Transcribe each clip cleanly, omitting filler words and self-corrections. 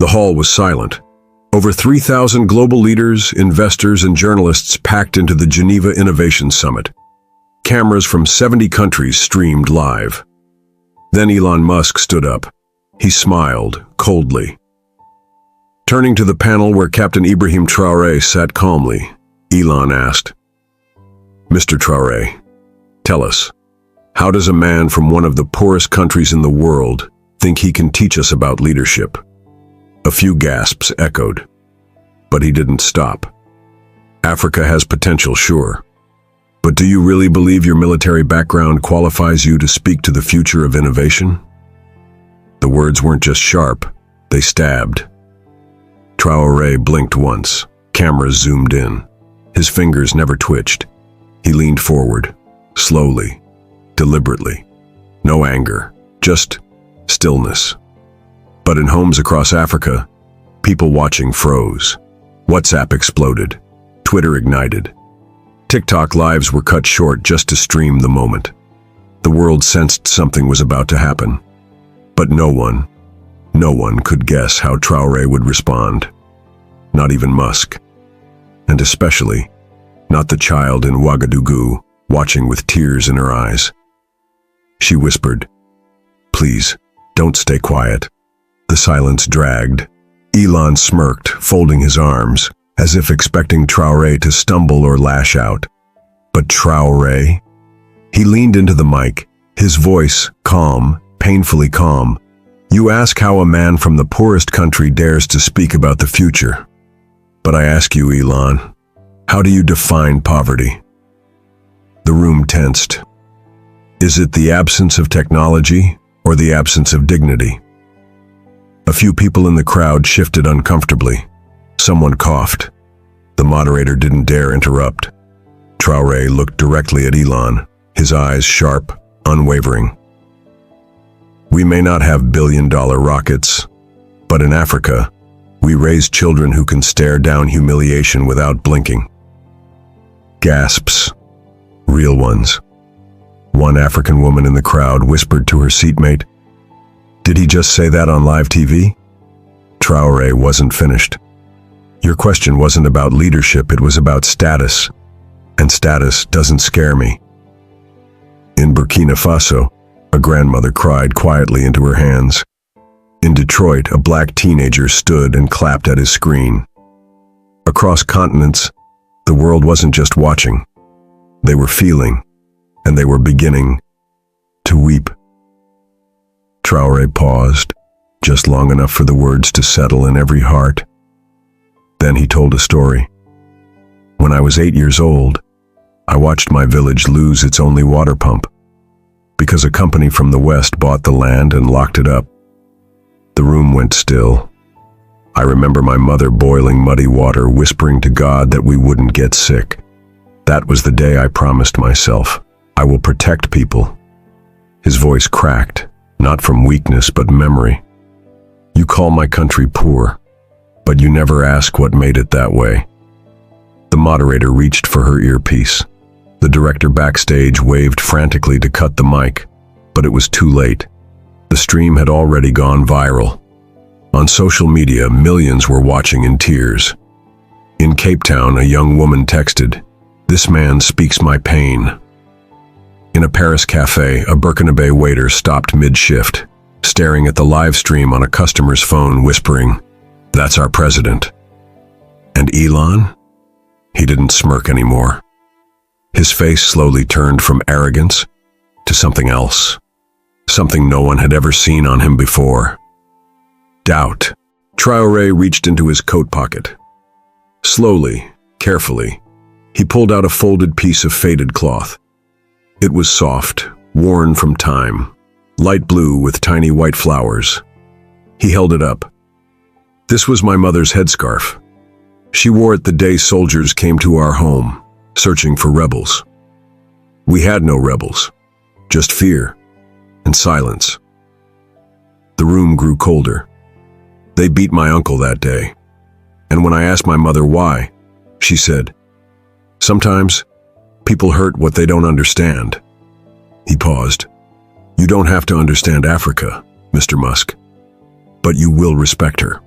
The hall was silent. Over 3,000 global leaders, investors, and journalists packed into the Geneva Innovation Summit. Cameras from 70 countries streamed live. Then Elon Musk stood up. He smiled, coldly. Turning to the panel where Captain Ibrahim Traoré sat calmly, Elon asked, "Mr. Traoré, tell us, how does a man from one of the poorest countries in the world think he can teach us about leadership?" A few gasps echoed. But he didn't stop. "Africa has potential, sure. But do you really believe your military background qualifies you to speak to the future of innovation?" The words weren't just sharp, they stabbed. Traoré blinked once. Cameras zoomed in. His fingers never twitched. He leaned forward, slowly, deliberately. No anger, just stillness. But in homes across Africa, people watching froze. WhatsApp exploded. Twitter ignited. TikTok lives were cut short just to stream the moment. The world sensed something was about to happen. But no one could guess how Traoré would respond. Not even Musk. And especially, not the child in Ouagadougou, watching with tears in her eyes. She whispered, "Please, don't stay quiet." The silence dragged. Elon smirked, folding his arms, as if expecting Traoré to stumble or lash out. But Traoré? He leaned into the mic, his voice calm, painfully calm. "You ask how a man from the poorest country dares to speak about the future. But I ask you, Elon, how do you define poverty?" The room tensed. Is it the absence of technology or the absence of dignity? A few people in the crowd shifted uncomfortably. Someone coughed. The moderator didn't dare interrupt. Traoré looked directly at Elon, his eyes sharp, unwavering. "We may not have billion-dollar rockets, but in Africa, we raise children who can stare down humiliation without blinking." Gasps. Real ones. One African woman in the crowd whispered to her seatmate, "Did he just say that on live TV?" Traoré wasn't finished. "Your question wasn't about leadership, it was about status. And status doesn't scare me." In Burkina Faso, a grandmother cried quietly into her hands. In Detroit, a black teenager stood and clapped at his screen. Across continents, the world wasn't just watching. They were feeling, and they were beginning to weep. Traoré paused, just long enough for the words to settle in every heart. Then he told a story. "When I was 8 years old, I watched my village lose its only water pump, because a company from the West bought the land and locked it up." The room went still. I remember my mother boiling muddy water, whispering to God that we wouldn't get sick. That was the day I promised myself, I will protect people. His voice cracked, not from weakness but memory. "You call my country poor, but you never ask what made it that way." The moderator reached for her earpiece. The director backstage waved frantically to cut the mic, but it was too late. The stream had already gone viral. On social media, millions were watching in tears. In Cape Town, a young woman texted, "This man speaks my pain." In a Paris cafe, a Burkinabe waiter stopped mid-shift, staring at the live stream on a customer's phone, whispering, "That's our president." And Elon? He didn't smirk anymore. His face slowly turned from arrogance to something else, something no one had ever seen on him before. Doubt. Traoré reached into his coat pocket. Slowly, carefully, he pulled out a folded piece of faded cloth. It was soft, worn from time, light blue with tiny white flowers. He held it up. "This was my mother's headscarf. She wore it the day soldiers came to our home, searching for rebels. We had no rebels, just fear and silence." The room grew colder. "They beat my uncle that day. And when I asked my mother why, she said, 'Sometimes people hurt what they don't understand.'" He paused. "You don't have to understand Africa, Mr. Musk, but you will respect her."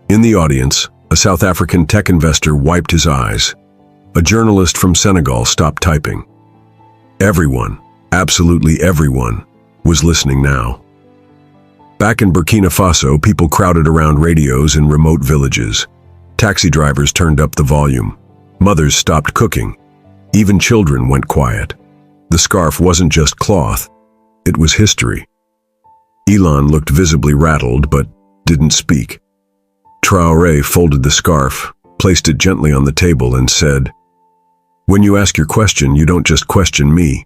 In the audience, a South African tech investor wiped his eyes. A journalist from Senegal stopped typing. Everyone, absolutely everyone, was listening now. Back in Burkina Faso, people crowded around radios in remote villages. Taxi drivers turned up the volume. Mothers stopped cooking. Even children went quiet. The scarf wasn't just cloth, it was history. Elon looked visibly rattled, but didn't speak. Traoré folded the scarf, placed it gently on the table, and said, "When you ask your question, you don't just question me.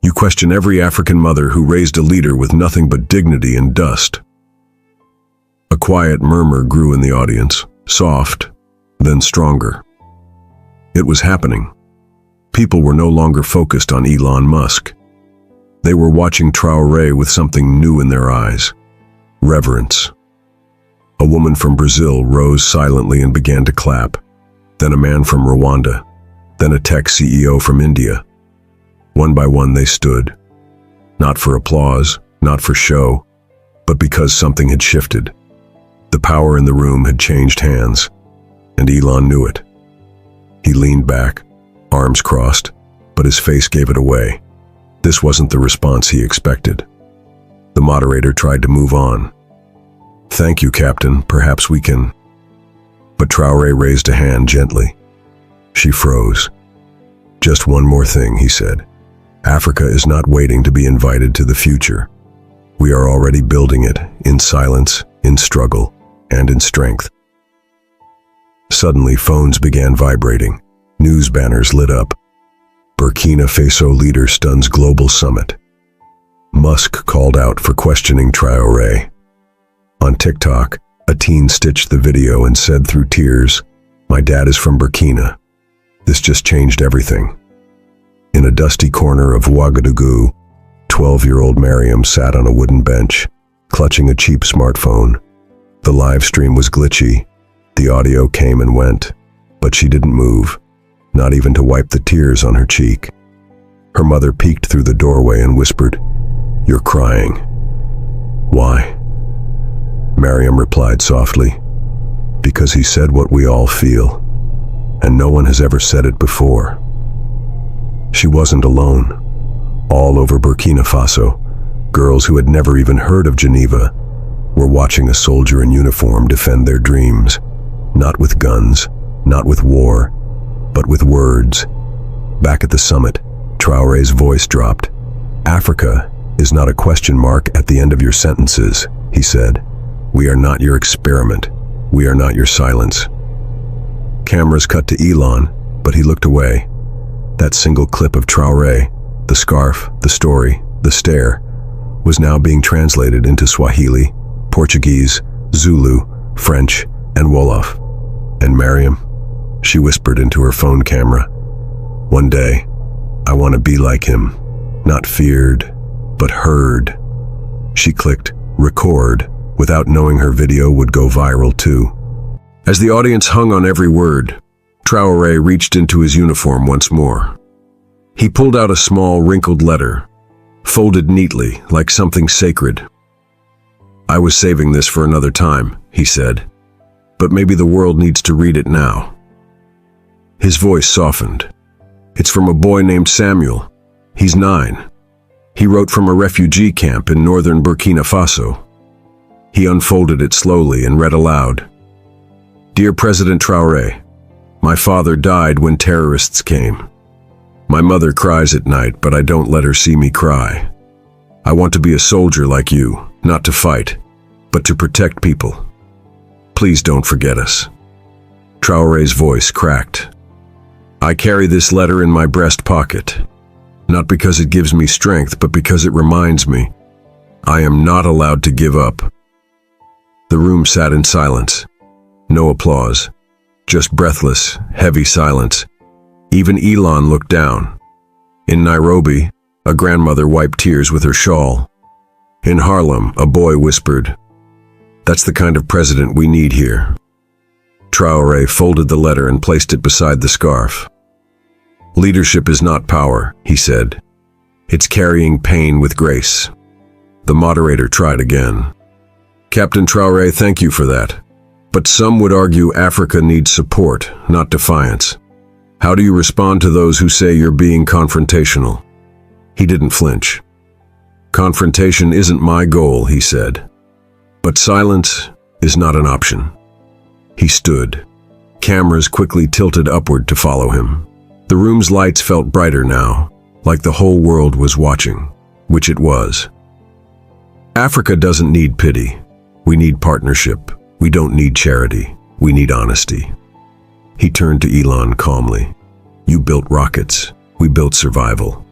You question every African mother who raised a leader with nothing but dignity and dust." A quiet murmur grew in the audience, soft, then stronger. It was happening. People were no longer focused on Elon Musk. They were watching Traoré with something new in their eyes: reverence. A woman from Brazil rose silently and began to clap. Then a man from Rwanda. Then a tech CEO from India. One by one they stood. Not for applause, not for show, but because something had shifted. The power in the room had changed hands, and Elon knew it. He leaned back, arms crossed, but his face gave it away. This wasn't the response he expected. The moderator tried to move on. "Thank you, Captain. Perhaps we can..." But Traoré raised a hand gently. She froze. "Just one more thing," he said. "Africa is not waiting to be invited to the future. We are already building it, in silence, in struggle, and in strength." Suddenly, phones began vibrating. News banners lit up. Burkina Faso leader stuns global summit. Musk called out for questioning Traoré. On TikTok, a teen stitched the video and said through tears, "My dad is from Burkina. This just changed everything." In a dusty corner of Ouagadougou, 12-year-old Mariam sat on a wooden bench, clutching a cheap smartphone. The live stream was glitchy. The audio came and went, but she didn't move, not even to wipe the tears on her cheek. Her mother peeked through the doorway and whispered, "You're crying." "Why?" Mariam replied softly, "Because he said what we all feel, and no one has ever said it before." She wasn't alone. All over Burkina Faso, girls who had never even heard of Geneva were watching a soldier in uniform defend their dreams, not with guns, not with war, but with words. Back at the summit, Traoré's voice dropped. "Africa is not a question mark at the end of your sentences," he said. "We are not your experiment. We are not your silence." Cameras cut to Elon, but he looked away. That single clip of Traoré, the scarf, the story, the stare, was now being translated into Swahili, Portuguese, Zulu, French, and Wolof. And Mariam, she whispered into her phone camera, "One day, I want to be like him, not feared, but heard." She clicked record without knowing her video would go viral too. As the audience hung on every word, Traoré reached into his uniform once more. He pulled out a small, wrinkled letter, folded neatly like something sacred. "I was saving this for another time," he said, "but maybe the world needs to read it now." His voice softened. "It's from a boy named Samuel. He's 9. He wrote from a refugee camp in northern Burkina Faso." He unfolded it slowly and read aloud. "Dear President Traoré, my father died when terrorists came. My mother cries at night, but I don't let her see me cry. I want to be a soldier like you, not to fight, but to protect people. Please don't forget us." Traoré's voice cracked. "I carry this letter in my breast pocket, not because it gives me strength, but because it reminds me I am not allowed to give up." The room sat in silence. No applause, just breathless, heavy silence. Even Elon looked down. In Nairobi, a grandmother wiped tears with her shawl. In Harlem, a boy whispered, "That's the kind of president we need here." Traoré folded the letter and placed it beside the scarf. "Leadership is not power," he said. "It's carrying pain with grace." The moderator tried again. "Captain Traoré, thank you for that. But some would argue Africa needs support, not defiance. How do you respond to those who say you're being confrontational? He didn't flinch. Confrontation isn't my goal, he said. But silence is not an option. He stood. Cameras quickly tilted upward to follow him. The room's lights felt brighter now, like the whole world was watching, which it was. Africa doesn't need pity. We need partnership. We don't need charity. We need honesty. He turned to Elon calmly. You built rockets. We built survival.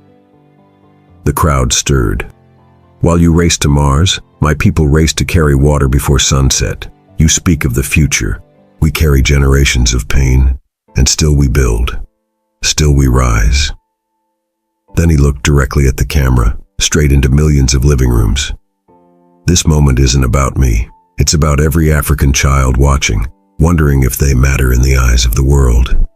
The crowd stirred. While you raced to Mars, my people raced to carry water before sunset. You speak of the future. We carry generations of pain, and still we build. Still we rise. Then he looked directly at the camera, straight into millions of living rooms. This moment isn't about me. It's about every African child watching, wondering if they matter in the eyes of the world.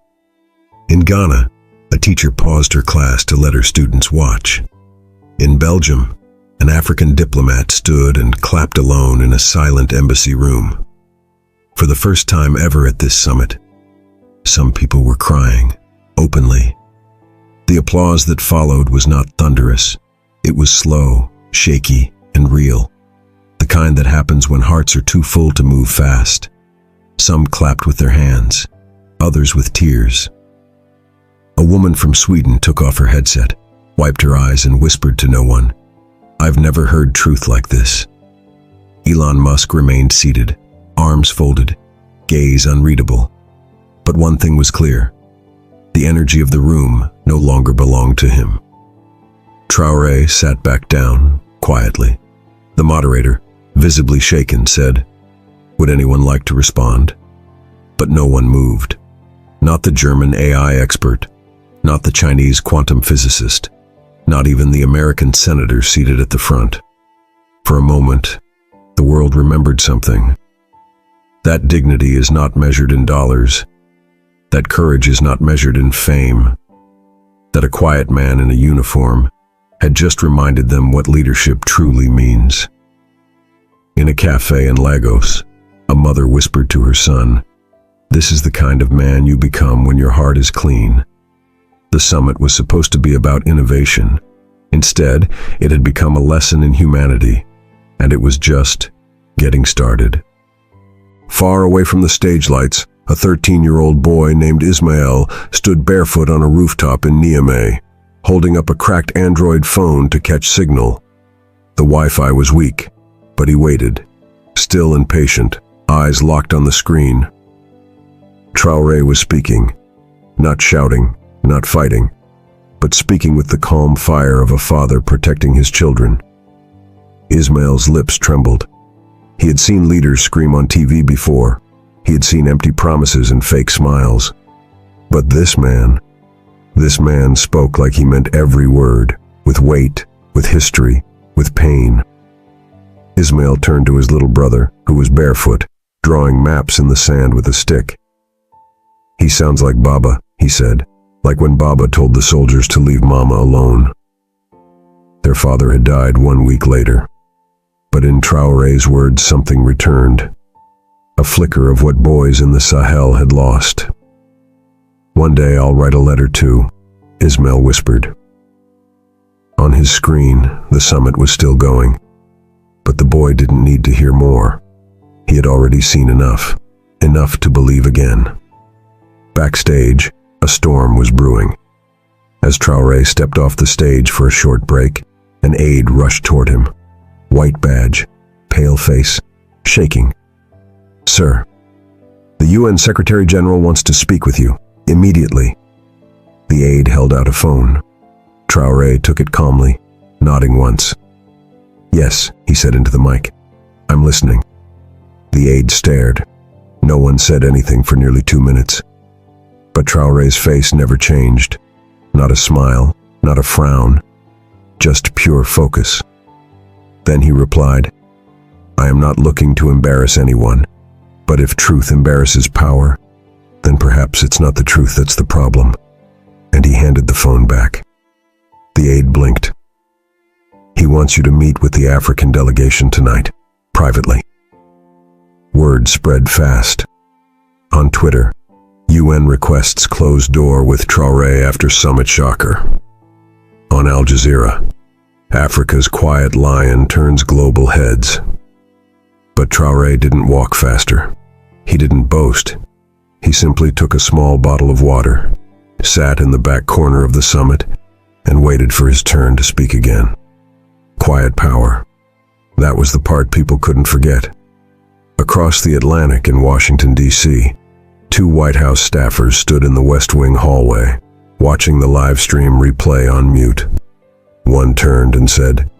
In Ghana, a teacher paused her class to let her students watch. In Belgium, an African diplomat stood and clapped alone in a silent embassy room. For the first time ever at this summit, some people were crying, openly. The applause that followed was not thunderous. It was slow, shaky, and real. The kind that happens when hearts are too full to move fast. Some clapped with their hands, others with tears. A woman from Sweden took off her headset, wiped her eyes, and whispered to no one, "I've never heard truth like this." Elon Musk remained seated, arms folded, gaze unreadable. But one thing was clear. The energy of the room no longer belonged to him. Traoré sat back down, quietly. The moderator, visibly shaken, said, "Would anyone like to respond?" But no one moved. Not the German AI expert, not the Chinese quantum physicist, not even the American senator seated at the front. For a moment, the world remembered something. That dignity is not measured in dollars. That courage is not measured in fame. That a quiet man in a uniform had just reminded them what leadership truly means. In a cafe in Lagos, a mother whispered to her son, "This is the kind of man you become when your heart is clean." The summit was supposed to be about innovation. Instead, it had become a lesson in humanity, and it was just getting started. Far away from the stage lights, a 13-year-old boy named Ismail stood barefoot on a rooftop in Niamey, holding up a cracked Android phone to catch signal. The Wi-Fi was weak, but he waited, still and patient, eyes locked on the screen. Traoré was speaking, not shouting, not fighting, but speaking with the calm fire of a father protecting his children. Ismail's lips trembled. He had seen leaders scream on TV before. He had seen empty promises and fake smiles. But this man spoke like he meant every word, with weight, with history, with pain. Ismail turned to his little brother, who was barefoot, drawing maps in the sand with a stick. "He sounds like Baba," he said, "like when Baba told the soldiers to leave Mama alone." Their father had died 1 week later. But in Traoré's words something returned, a flicker of what boys in the Sahel had lost. "One day I'll write a letter too," Ismail whispered. On his screen, the summit was still going. But the boy didn't need to hear more. He had already seen enough to believe again. Backstage, a storm was brewing. As Traoré stepped off the stage for a short break, an aide rushed toward him. White badge, pale face, shaking. "Sir, the UN Secretary General wants to speak with you, immediately." The aide held out a phone. Traoré took it calmly, nodding once. "Yes," he said into the mic. "I'm listening." The aide stared. No one said anything for nearly 2 minutes. But Traoré's face never changed. Not a smile, not a frown, just pure focus. Then he replied, "I am not looking to embarrass anyone, but if truth embarrasses power, then perhaps it's not the truth that's the problem." And he handed the phone back. The aide blinked. "He wants you to meet with the African delegation tonight, privately." Word spread fast. On Twitter, UN requests closed door with Traoré after summit shocker. On Al Jazeera, Africa's quiet lion turns global heads. But Traoré didn't walk faster. He didn't boast. He simply took a small bottle of water, sat in the back corner of the summit, and waited for his turn to speak again. Quiet power. That was the part people couldn't forget. Across the Atlantic in Washington, D.C., 2 White House staffers stood in the West Wing hallway, watching the live stream replay on mute. One turned and said,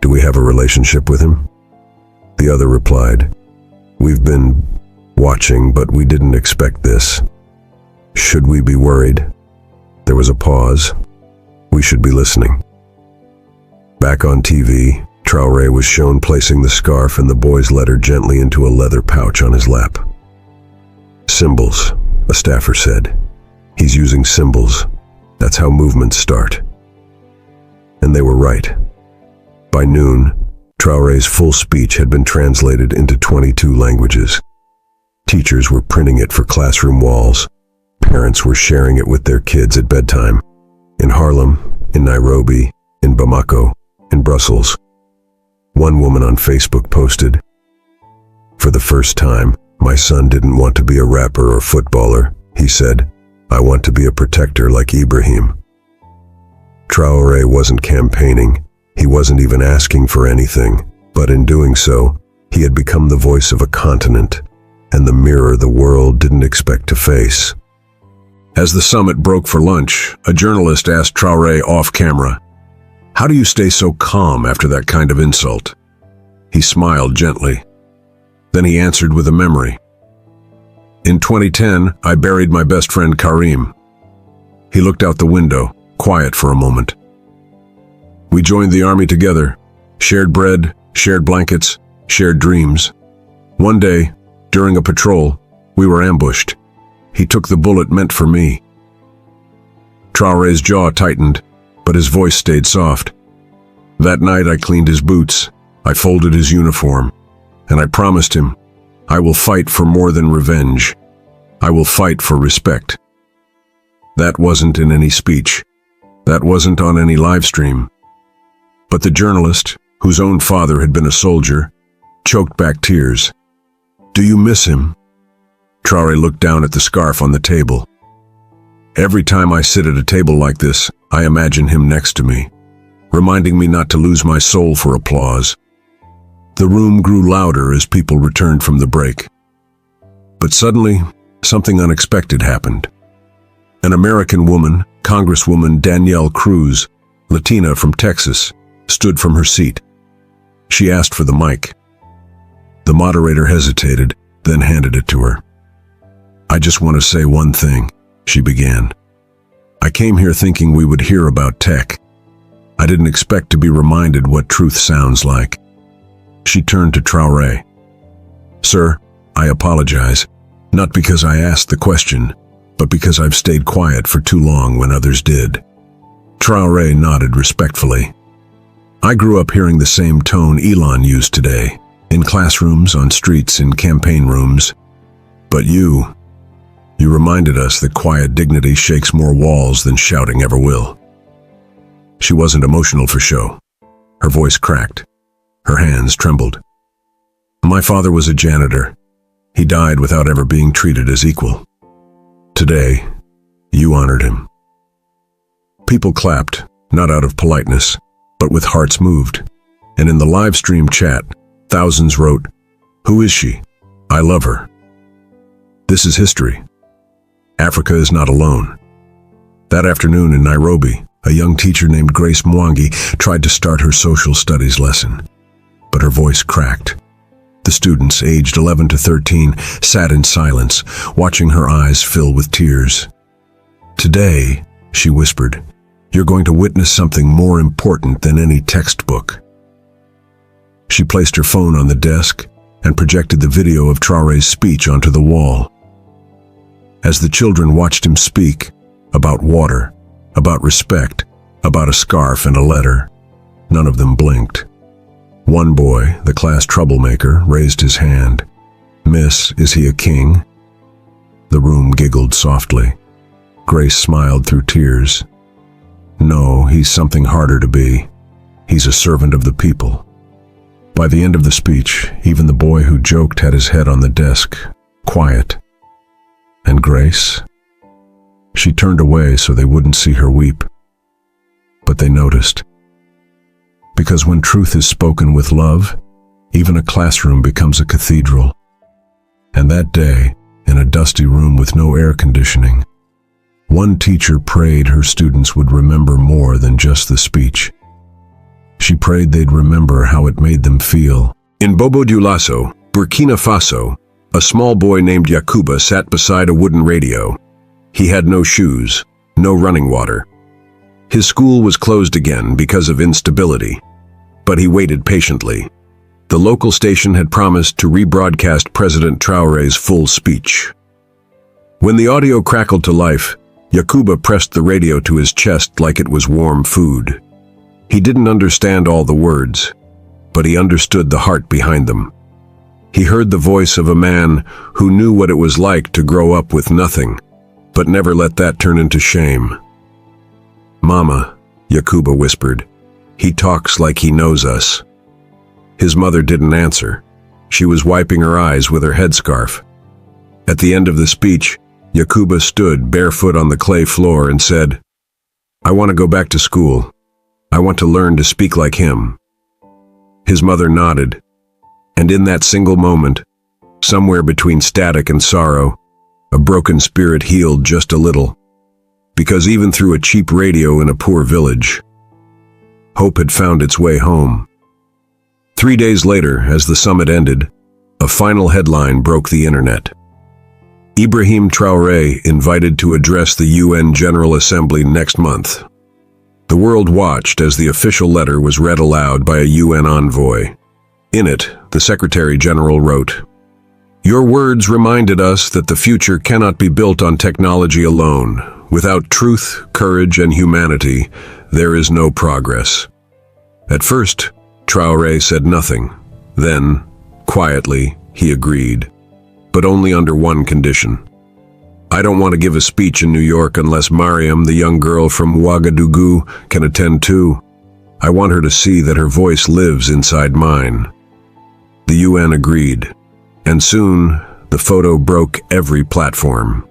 "Do we have a relationship with him?" The other replied, "We've been watching, but we didn't expect this. Should we be worried?" There was a pause. "We should be listening." Back on TV, Traoré was shown placing the scarf and the boy's letter gently into a leather pouch on his lap. "Symbols," a staffer said. "He's using symbols. That's how movements start." And they were right. By noon, Traoré's full speech had been translated into 22 languages. Teachers were printing it for classroom walls. Parents were sharing it with their kids at bedtime. In Harlem, in Nairobi, in Bamako, in Brussels. One woman on Facebook posted, "For the first time, my son didn't want to be a rapper or footballer. He said, 'I want to be a protector like Ibrahim.'" Traoré wasn't campaigning. He wasn't even asking for anything. But in doing so, he had become the voice of a continent, and the mirror the world didn't expect to face. As the summit broke for lunch, a journalist asked Traoré off camera, "How do you stay so calm after that kind of insult?" He smiled gently. Then he answered with a memory. "In 2010, I buried my best friend Karim." He looked out the window, quiet for a moment. "We joined the army together, shared bread, shared blankets, shared dreams. One day, during a patrol, we were ambushed. He took the bullet meant for me." Traoré's jaw tightened, but his voice stayed soft. "That night I cleaned his boots, I folded his uniform, and I promised him, I will fight for more than revenge. I will fight for respect." That wasn't in any speech. That wasn't on any live stream. But the journalist, whose own father had been a soldier, choked back tears. "Do you miss him?" Traoré looked down at the scarf on the table. "Every time I sit at a table like this, I imagine him next to me, reminding me not to lose my soul for applause." The room grew louder as people returned from the break. But suddenly, something unexpected happened. An American woman, Congresswoman Danielle Cruz, Latina from Texas, stood from her seat. She asked for the mic. The moderator hesitated, then handed it to her. "I just want to say one thing," she began. "I came here thinking we would hear about tech. I didn't expect to be reminded what truth sounds like." She turned to Traoré. "Sir, I apologize, not because I asked the question, but because I've stayed quiet for too long when others did." Traoré nodded respectfully. "I grew up hearing the same tone Elon used today, in classrooms, on streets, in campaign rooms. But you reminded us that quiet dignity shakes more walls than shouting ever will." She wasn't emotional for show. Her voice cracked. Her hands trembled. "My father was a janitor. He died without ever being treated as equal. Today, you honored him." People clapped, not out of politeness, but with hearts moved. And in the live stream chat, thousands wrote, "Who is she? I love her." This is history. Africa is not alone. That afternoon in Nairobi, a young teacher named Grace Mwangi tried to start her social studies lesson, but her voice cracked. The students, aged 11 to 13, sat in silence, watching her eyes fill with tears. "Today," she whispered, "you're going to witness something more important than any textbook." She placed her phone on the desk and projected the video of Traoré's speech onto the wall. As the children watched him speak about water, about respect, about a scarf and a letter, none of them blinked. One boy, the class troublemaker, raised his hand. "Miss, is he a king?" The room giggled softly. Grace smiled through tears. "No, he's something harder to be. He's a servant of the people." By the end of the speech, even the boy who joked had his head on the desk, quiet. And Grace? She turned away so they wouldn't see her weep. But they noticed. Because when truth is spoken with love, even a classroom becomes a cathedral. And that day, in a dusty room with no air conditioning, one teacher prayed her students would remember more than just the speech. She prayed they'd remember how it made them feel. In Bobo Dioulasso, Burkina Faso, a small boy named Yakuba sat beside a wooden radio. He had no shoes, no running water. His school was closed again because of instability, but he waited patiently. The local station had promised to rebroadcast President Traoré's full speech. When the audio crackled to life, Yakuba pressed the radio to his chest like it was warm food. He didn't understand all the words, but he understood the heart behind them. He heard the voice of a man who knew what it was like to grow up with nothing, but never let that turn into shame. "Mama," Yakuba whispered, "he talks like he knows us." His mother didn't answer. She was wiping her eyes with her headscarf. At the end of the speech, Yakuba stood barefoot on the clay floor and said, "I want to go back to school. I want to learn to speak like him." His mother nodded, and in that single moment, somewhere between static and sorrow, a broken spirit healed just a little, because even through a cheap radio in a poor village, hope had found its way home. 3 days later, as the summit ended, a final headline broke the internet. Ibrahim Traoré invited to address the UN General Assembly next month. The world watched as the official letter was read aloud by a UN envoy. In it, the Secretary General wrote, "Your words reminded us that the future cannot be built on technology alone. Without truth, courage, and humanity, there is no progress." At first, Traoré said nothing. Then, quietly, he agreed, but only under one condition. "I don't want to give a speech in New York unless Mariam, the young girl from Ouagadougou, can attend too. I want her to see that her voice lives inside mine." The UN agreed, and soon the photo broke every platform.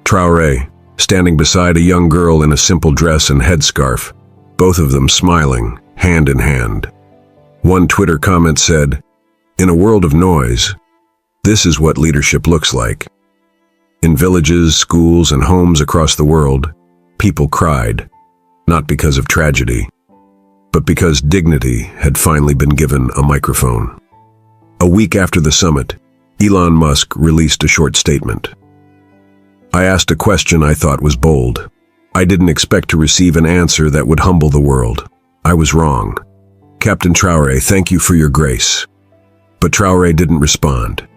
Traoré, standing beside a young girl in a simple dress and headscarf, both of them smiling, hand in hand. One Twitter comment said, "In a world of noise, this is what leadership looks like." In villages, schools, and homes across the world, people cried, not because of tragedy, but because dignity had finally been given a microphone. A week after the summit, Elon Musk released a short statement. "I asked a question I thought was bold. I didn't expect to receive an answer that would humble the world. I was wrong. Captain Traoré, thank you for your grace." But Traoré didn't respond.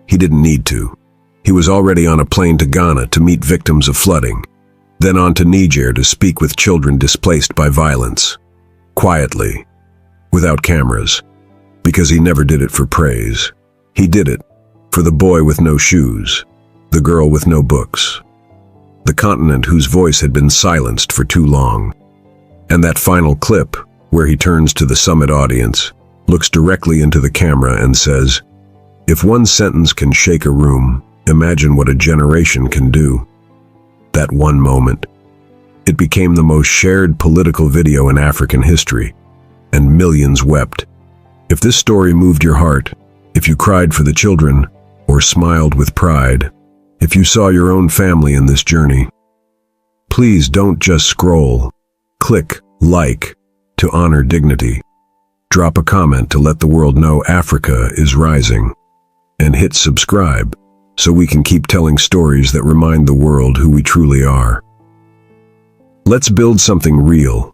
He didn't need to. He was already on a plane to Ghana to meet victims of flooding, then on to Niger to speak with children displaced by violence. Quietly, without cameras, because he never did it for praise. He did it for the boy with no shoes, the girl with no books, the continent whose voice had been silenced for too long. And that final clip, where he turns to the summit audience, looks directly into the camera and says, "If one sentence can shake a room, imagine what a generation can do." That one moment, it became the most shared political video in African history, and millions wept. If this story moved your heart, if you cried for the children, or smiled with pride, if you saw your own family in this journey, please don't just scroll. Click like to honor dignity. Drop a comment to let the world know Africa is rising. And hit subscribe so we can keep telling stories that remind the world who we truly are. Let's build something real.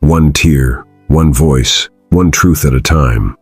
One tear, one voice, one truth at a time.